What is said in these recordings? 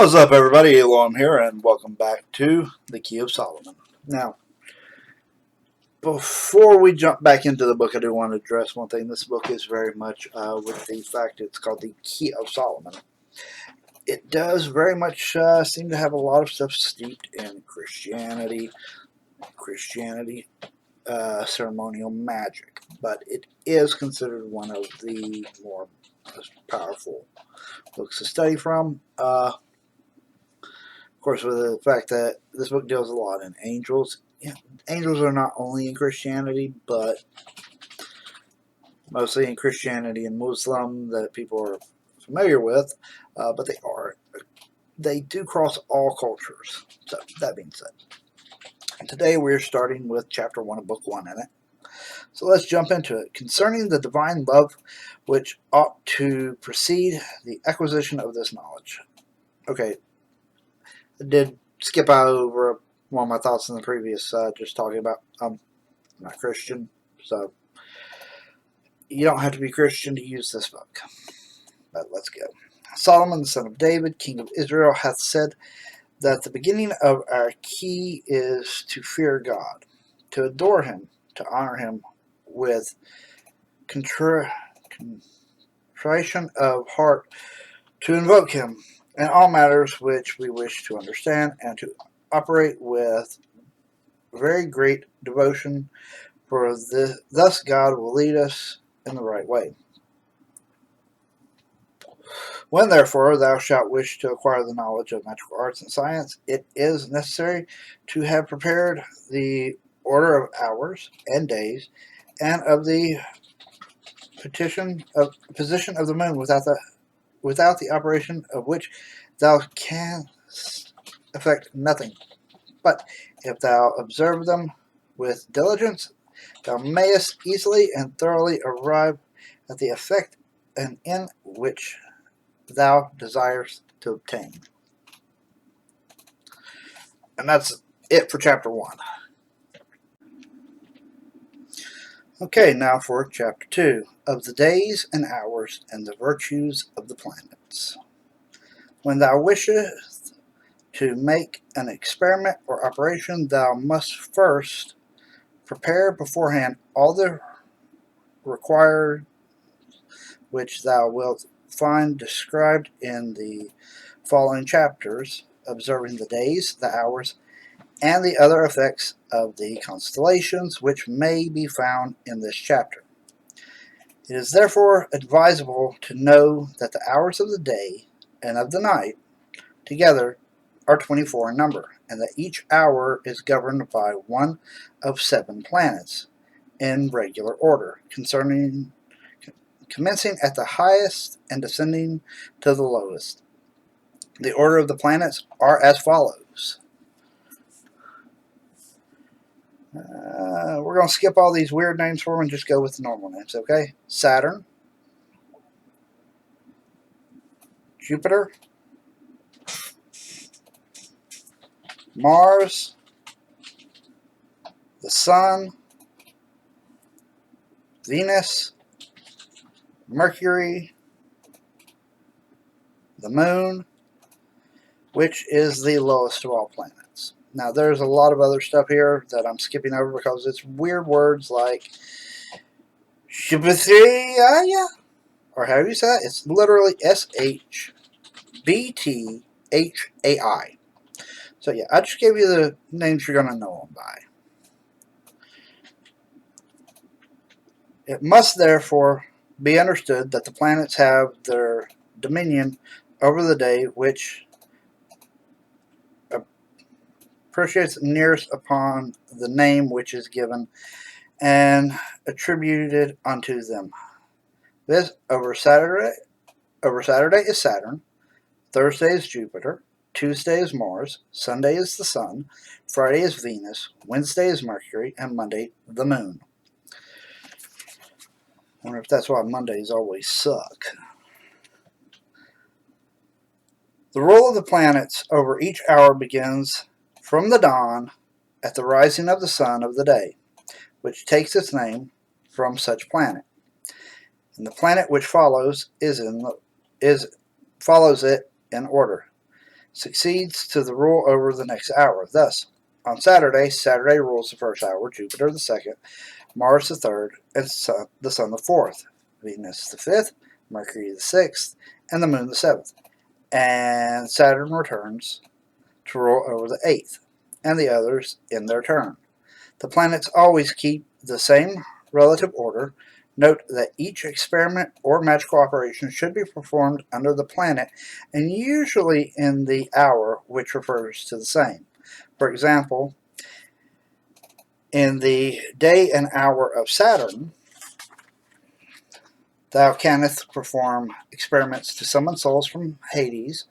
What's up, everybody? Elon here, and welcome back to the Key of Solomon. Now, before we jump back into the book, I do want to address one thing. This book is very much with the fact it's called the Key of Solomon. It does very much seem to have a lot of stuff steeped in Christianity, ceremonial magic, but it is considered one of the more most powerful books to study from. Of course, with the fact that this book deals a lot in angels. Yeah, angels are not only in Christianity, but mostly in Christianity and Muslim that people are familiar with. But they do cross all cultures. So that being said, today we're starting with chapter 1 of book 1 in it. So let's jump into it. Concerning the divine love which ought to precede the acquisition of this knowledge. Okay, I did skip over one of my thoughts in the previous, just talking about I'm not Christian, so you don't have to be Christian to use this book. But let's go. Solomon, the son of David, king of Israel, hath said that the beginning of our key is to fear God, to adore him, to honor him with contrition of heart, to invoke him in all matters which we wish to understand, and to operate with very great devotion, for thus God will lead us in the right way. When, therefore, thou shalt wish to acquire the knowledge of magical arts and science, it is necessary to have prepared the order of hours and days, and of the position of the moon, without the operation of which thou canst effect nothing. But if thou observe them with diligence, thou mayest easily and thoroughly arrive at the effect and in which thou desirest to obtain. And that's it for chapter 1. Okay, now for chapter 2, of the days and hours and the virtues of the planets. When thou wishest to make an experiment or operation, thou must first prepare beforehand all the required which thou wilt find described in the following chapters, observing the days, the hours, and the other effects of the constellations which may be found in this chapter. It is therefore advisable to know that the hours of the day and of the night together are 24 in number, and that each hour is governed by one of 7 planets in regular order, commencing at the highest and descending to the lowest. The order of the planets are as follows. We're going to skip all these weird names for them and just go with the normal names, okay? Saturn, Jupiter, Mars, the Sun, Venus, Mercury, the Moon, which is the lowest of all planets. Now, there's a lot of other stuff here that I'm skipping over because it's weird words like Shibithaya, or how do you say that? It's literally SHBTHAI. So yeah, I just gave you the names you're going to know them by. It must therefore be understood that the planets have their dominion over the day, which appreciates nearest upon the name which is given and attributed unto them. This over Saturday is Saturn, Thursday is Jupiter, Tuesday is Mars, Sunday is the Sun, Friday is Venus, Wednesday is Mercury, and Monday the Moon. I wonder if that's why Mondays always suck. The rule of the planets over each hour begins from the dawn at the rising of the sun of the day, which takes its name from such planet. And the planet which follows follows it in order. succeeds to the rule over the next hour. Thus, on Saturday, Saturday rules the first hour, Jupiter the second, Mars the third, and the Sun the fourth, Venus the fifth, Mercury the sixth, and the Moon the seventh. And Saturn returns to rule over the eighth, and the others in their turn. The planets always keep the same relative order. Note that each experiment or magical operation should be performed under the planet and usually in the hour which refers to the same. For example, in the day and hour of Saturn, thou canst perform experiments to summon souls from Hades,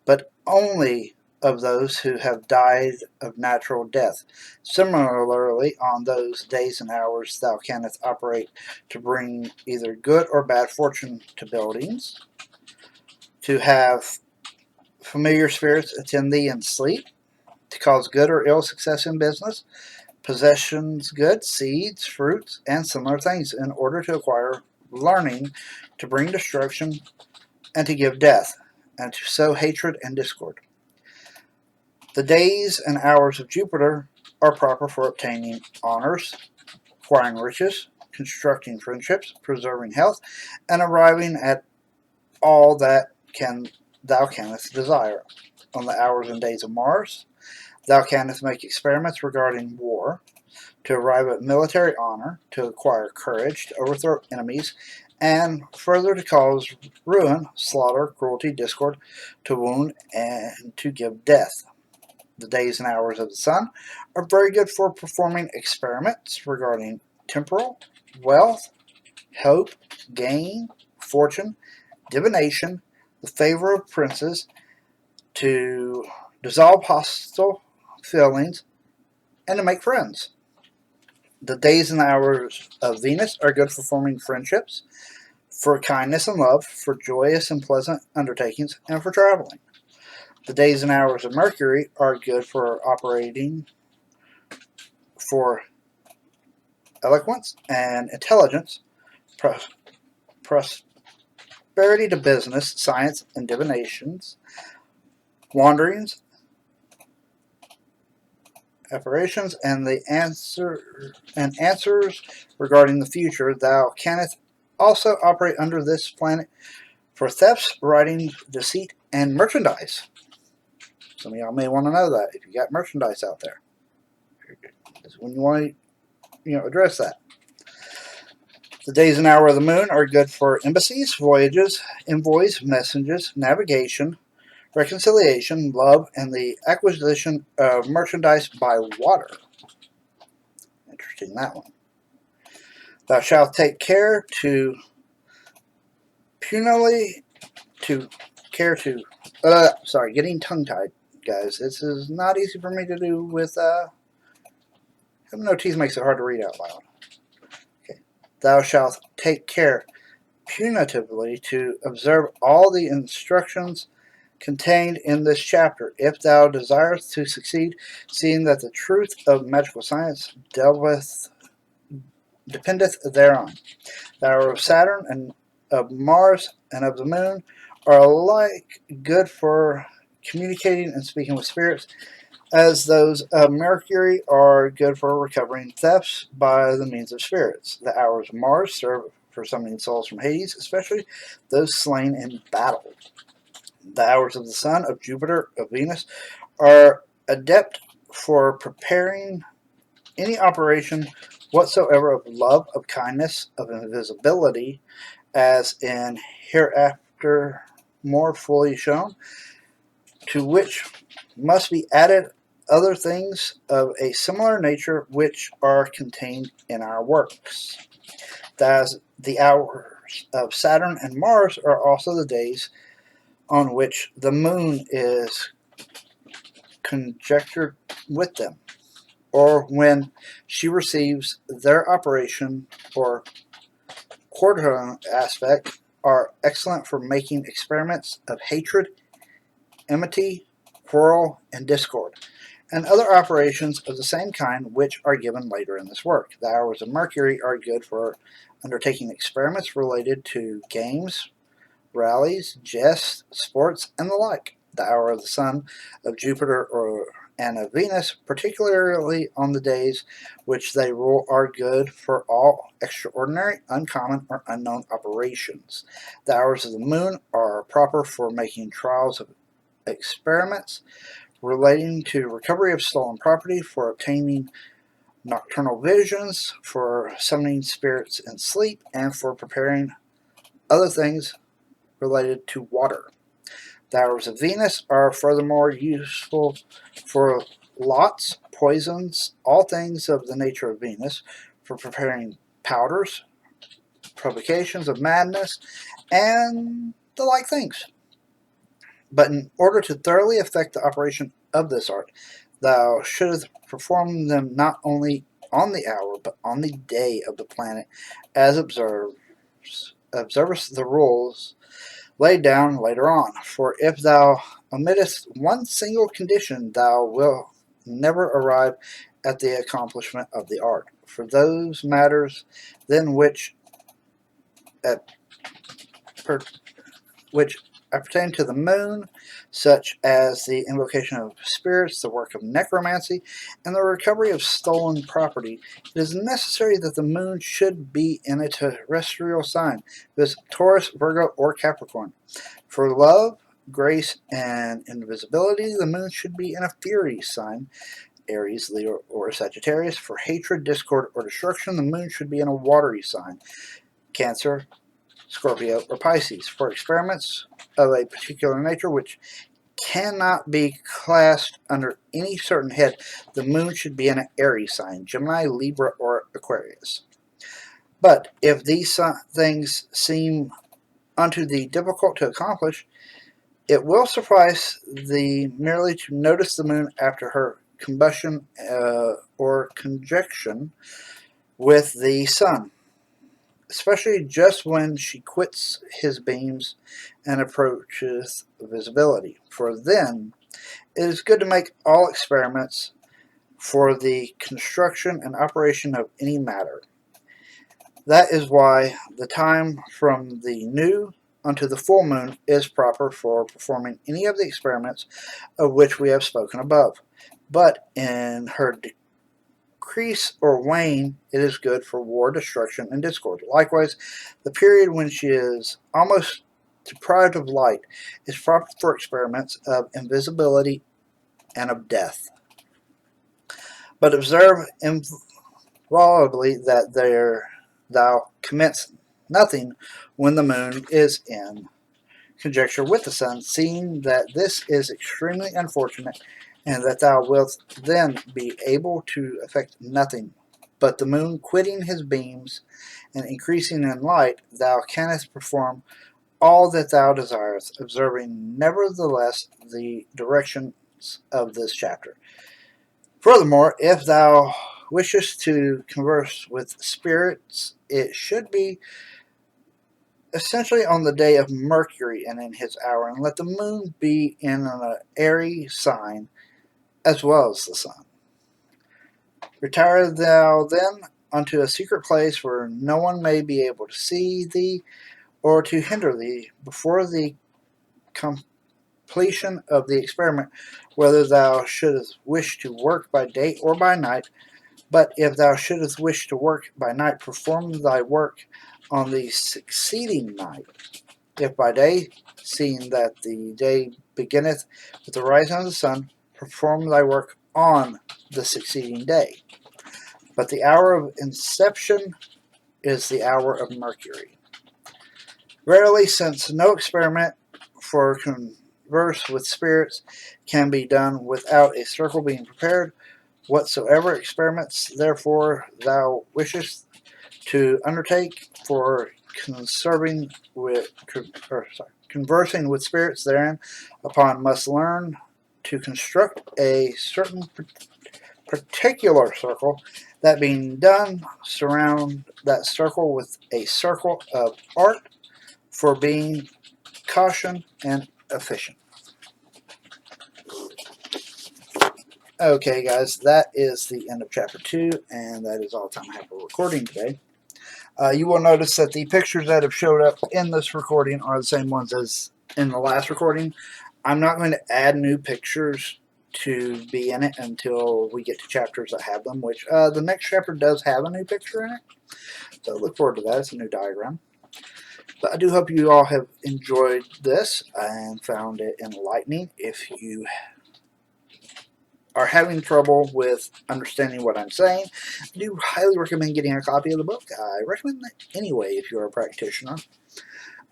but only of those who have died of natural death. Similarly, on those days and hours thou canst operate to bring either good or bad fortune to buildings, to have familiar spirits attend thee in sleep, to cause good or ill success in business, possessions, goods, seeds, fruits, and similar things, in order to acquire learning, to bring destruction, and to give death, and to sow hatred and discord. The days and hours of Jupiter are proper for obtaining honors, acquiring riches, constructing friendships, preserving health, and arriving at all that thou canst desire. On the hours and days of Mars, thou canst make experiments regarding war, to arrive at military honor, to acquire courage, to overthrow enemies, and further to cause ruin, slaughter, cruelty, discord, to wound, and to give death. The days and hours of the Sun are very good for performing experiments regarding temporal, wealth, hope, gain, fortune, divination, the favor of princes, to dissolve hostile feelings, and to make friends. The days and hours of Venus are good for forming friendships, for kindness and love, for joyous and pleasant undertakings, and for traveling. The days and hours of Mercury are good for operating, for eloquence and intelligence, prosperity to business, science and divinations, wanderings, apparitions, and the answers regarding the future. Thou canst also operate under this planet for thefts, writings, deceit, and merchandise. Some of y'all may want to know that if you got merchandise out there. This is when you want to address that. The days and hour of the moon are good for embassies, voyages, envoys, messages, navigation, reconciliation, love, and the acquisition of merchandise by water. Interesting, that one. Thou shalt take care to getting tongue-tied, guys. This is not easy for me to do with, having no teeth makes it hard to read out loud. Okay. Thou shalt take care punitively to observe all the instructions contained in this chapter, if thou desirest to succeed, seeing that the truth of magical science dependeth thereon. The hour of Saturn and of Mars and of the Moon are alike good for communicating and speaking with spirits, as those of Mercury are good for recovering thefts by the means of spirits. The hours of Mars serve for summoning souls from Hades, especially those slain in battle. The hours of the Sun, of Jupiter, of Venus are adept for preparing any operation whatsoever of love, of kindness, of invisibility, as in hereafter more fully shown, to which must be added other things of a similar nature which are contained in our works. Thus, the hours of Saturn and Mars are also the days on which the moon is conjectured with them, or when she receives their operation or quadrant aspect, are excellent for making experiments of hatred, enmity, quarrel, and discord, and other operations of the same kind which are given later in this work. The hours of Mercury are good for undertaking experiments related to games, rallies, jests, sports, and the like. the hour of the Sun, of Jupiter, and of Venus, particularly on the days which they rule, are good for all extraordinary, uncommon, or unknown operations. The hours of the Moon are proper for making trials of experiments relating to recovery of stolen property, for obtaining nocturnal visions, for summoning spirits in sleep, and for preparing other things related to water. The hours of Venus are furthermore useful for lots, poisons, all things of the nature of Venus, for preparing powders, provocations of madness, and the like things. But in order to thoroughly effect the operation of this art, thou shouldst perform them not only on the hour, but on the day of the planet, as observest the rules laid down later on. For if thou omittest one single condition, thou wilt never arrive at the accomplishment of the art. For those matters then which appertain to the moon, such as the invocation of spirits, the work of necromancy, and the recovery of stolen property, it is necessary that the moon should be in a terrestrial sign, viz. Taurus, Virgo, or Capricorn. For love, grace, and invisibility, the moon should be in a fiery sign, Aries, Leo, or Sagittarius. For hatred, discord, or destruction, the moon should be in a watery sign, Cancer, Scorpio, or Pisces. For experiments of a particular nature which cannot be classed under any certain head, the moon should be in an Aries sign, Gemini, Libra, or Aquarius. But if these things seem unto thee difficult to accomplish, it will suffice thee merely to notice the moon after her combustion or conjunction with the sun, especially just when she quits his beams and approaches visibility. For then it is good to make all experiments for the construction and operation of any matter. That is why the time from the new unto the full moon is proper for performing any of the experiments of which we have spoken above. But in her decrease or wane, it is good for war, destruction, and discord. Likewise, the period when she is almost deprived of light is proper for experiments of invisibility and of death. But observe inviolably that thou commence nothing when the moon is in conjecture with the sun, seeing that this is extremely unfortunate, and that thou wilt then be able to effect nothing. But the moon quitting his beams and increasing in light, thou canst perform all that thou desirest, observing nevertheless the directions of this chapter. Furthermore, if thou wishest to converse with spirits, it should be essentially on the day of Mercury and in his hour, and let the moon be in an airy sign as well as the sun. Retire thou then unto a secret place where no one may be able to see thee or to hinder thee before the completion of the experiment, whether thou shouldest wish to work by day or by night. But if thou shouldest wish to work by night, perform thy work on the succeeding night. If by day, seeing that the day beginneth with the rising of the sun, perform thy work on the succeeding day. But the hour of inception is the hour of Mercury. Rarely, since no experiment for converse with spirits can be done without a circle being prepared, whatsoever experiments, therefore, thou wishest to undertake for conversing with spirits therein, upon must learn to construct a certain particular circle, that being done, surround that circle with a circle of art for being caution and efficient. Okay, guys, that is the end of chapter 2, and that is all the time I have for recording today. You will notice that the pictures that have showed up in this recording are the same ones as in the last recording. I'm not going to add new pictures to be in it until we get to chapters that have them, which the next chapter does have a new picture in it. So look forward to that. It's a new diagram. But I do hope you all have enjoyed this and found it enlightening. If you are having trouble with understanding what I'm saying, I do highly recommend getting a copy of the book. I recommend that anyway if you're a practitioner.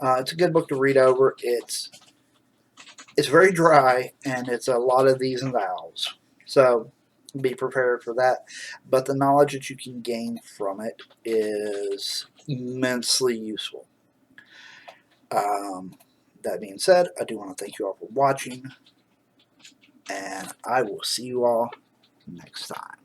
It's a good book to read over. It's very dry, and it's a lot of these and thous. So be prepared for that. But the knowledge that you can gain from it is immensely useful. That being said, I do want to thank you all for watching, and I will see you all next time.